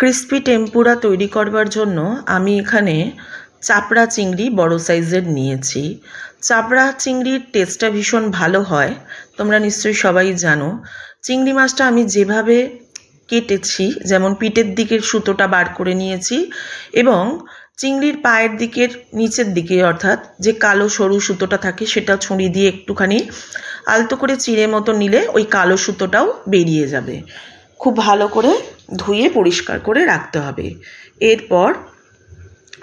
Crispy tempura তৈরি করবার জন্য আমি এখানে চাপড়া চিংড়ি বড় সাইজের নিয়েছি। চাপড়া চিংড়ির টেস্টটা ভীষণ ভালো হয়, তোমরা নিশ্চয়ই সবাই জানো। চিংড়ি মাছটা আমি যেভাবে কেটেছি, যেমন পিঠের দিকের সুতোটা বার করে নিয়েছি এবং চিংড়ির পায়ের দিকের নিচের দিকে অর্থাৎ যে কালো সরু সুতোটা থাকে সেটা ছুরি দিয়ে একটুখানি আলতো করে চিড়ে মতো নিলে ওই কালো সুতোটাও বেরিয়ে যাবে। খুব ভালো করে ধুয়ে পরিষ্কার করে রাখতে হবে। এরপর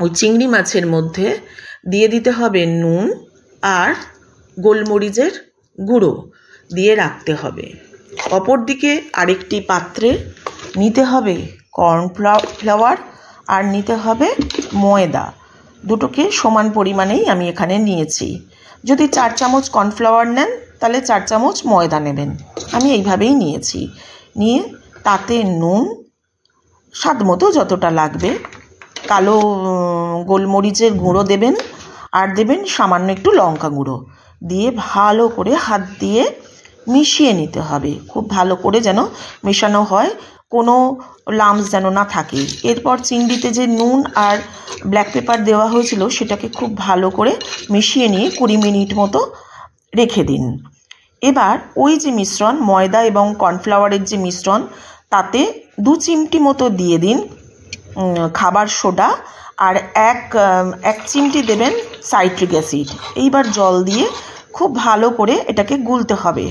ওই চিংড়ি মাছের মধ্যে দিয়ে দিতে হবে নুন আর গোলমরিচের গুঁড়ো দিয়ে রাখতে হবে। অপর দিকে আরেকটি পাত্রে নিতে হবে কর্নফ্লাওয়ার আর নিতে হবে ময়দা। দুটোকে সমান পরিমাণেই আমি এখানে নিয়েছি। যদি 4 চামচ কর্নফ্লাওয়ার নেন তাহলে 4 চামচ ময়দা নেবেন। আমি এইভাবেই নিয়েছি। নিয়ে তাতে নুন স্বাদ মতো যতটা লাগবে, কালো গোলমরিচের গুঁড়ো দেবেন আর দেবেন সামান্য একটু লঙ্কা গুঁড়ো দিয়ে ভালো করে হাত দিয়ে মিশিয়ে নিতে হবে। খুব ভালো করে যেন মেশানো হয়, কোনো লাম্পস যেন না থাকে। এরপর চিংড়িতে যে নুন আর ব্ল্যাক পেপার দেওয়া হয়েছিল সেটাকে খুব ভালো করে মিশিয়ে নিয়ে 20 মিনিট মতো রেখে দিন। এবার ওই যে মিশ্রণ, ময়দা এবং কর্নফ্লাওয়ারের যে মিশ্রণ, তাতে 2 চিমটি মতো দিয়ে দিন খাবার সোডা আর এক চিমটি দেবেন সাইট্রিক অ্যাসিড। এইবার জল দিয়ে খুব ভালো করে এটাকে গুলতে হবে।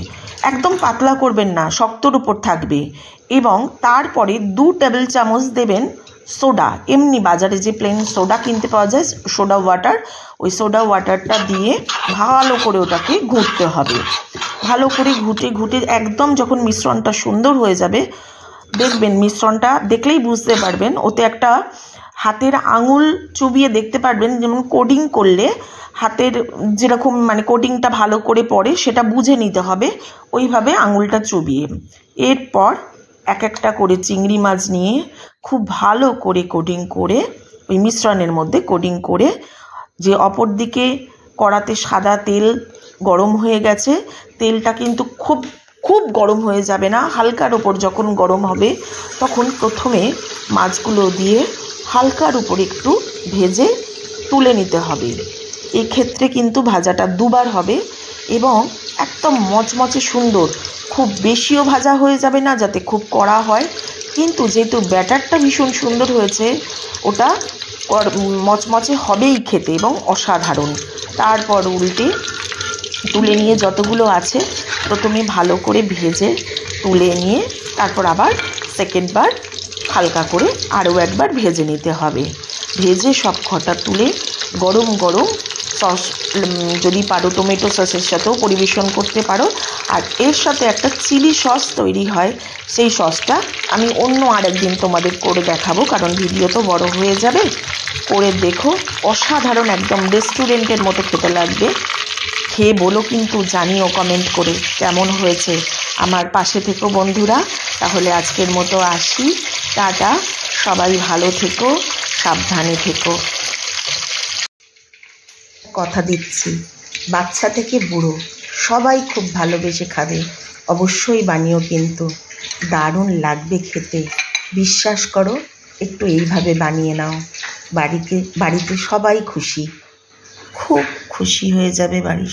একদম পাতলা করবেন না, শক্তর উপর থাকবে। এবং তারপরে 2 টেবিল চামচ দেবেন সোডা, এমনি বাজারে যে প্লেন সোডা কিনতে পাওয়া যায়, সোডা ওয়াটার, ওই সোডা ওয়াটারটা দিয়ে ভালো করে ওটাকে ঘুঁটতে হবে। ভালো করে ঘুটে ঘুটে একদম যখন মিশ্রণটা সুন্দর হয়ে যাবে, দেখবেন মিশ্রণটা দেখলেই বুঝতে পারবেন, ওতে একটা হাতের আঙুল চুবিয়ে দেখতে পারবেন, যেমন কোডিং করলে হাতের যেরকম মানে কোডিংটা ভালো করে পড়ে সেটা বুঝে নিতে হবে, ওইভাবে আঙুলটা চুবিয়ে। এরপর এক একটা করে চিংড়ি মাছ নিয়ে খুব ভালো করে কোডিং করে ওই মিশ্রণের মধ্যে কোডিং করে, যে অপর দিকে কড়াতে সাদা তেল গরম হয়ে গেছে, তেলটা কিন্তু খুব গরম হয়ে যাবে না, হালকার ওপর যখন গরম হবে তখন প্রথমে মাছগুলো দিয়ে হালকার উপর একটু ভেজে তুলে নিতে হবে। এক্ষেত্রে কিন্তু ভাজাটা দুবার হবে এবং একদম মচমচে সুন্দর, খুব বেশিও ভাজা হয়ে যাবে না যাতে খুব কড়া হয়, কিন্তু যেহেতু ব্যাটারটা ভীষণ সুন্দর হয়েছে ওটা মচমচে হবেই খেতে এবং অসাধারণ। তারপর উল্টে তুলে নিয়ে যতগুলো আছে প্রথমে ভালো করে ভেজে তুলে নিয়ে তারপর আবার সেকেন্ডবার হালকা করে আরও একবার ভেজে নিতে হবে। ভেজে সব কটা তুলে গরম গরম সস, যদি পারো টমেটো সসের সাথেও পরিবেশন করতে পারো। আর এর সাথে একটা চিলি সস তৈরি হয়, সেই সসটা আমি অন্য আরেকদিন তোমাদের করে দেখাবো, কারণ ভিডিও তো বড় হয়ে যাবে। করে দেখো, অসাধারণ, একদম রেস্টুরেন্টের মতো খেতে লাগবে। খেয়ে বলো কিন্তু, জানিও কমেন্ট করে কেমন হয়েছে। আমার পাশে থেকো বন্ধুরা। তাহলে আজকের মতো আসি, টাটা, সবাই ভালো থেকো, সাবধানে থেকো। কথা দিচ্ছি, বাচ্চা থেকে বুড়ো সবাই খুব ভালোবেসে খাবে। অবশ্যই বানিও কিন্তু, দারুণ লাগবে খেতে। বিশ্বাস করো, একটু এইভাবে বানিয়ে নাও, বাড়িতে সবাই খুশি, খুব খুশি হয়ে যাবে বাড়ি।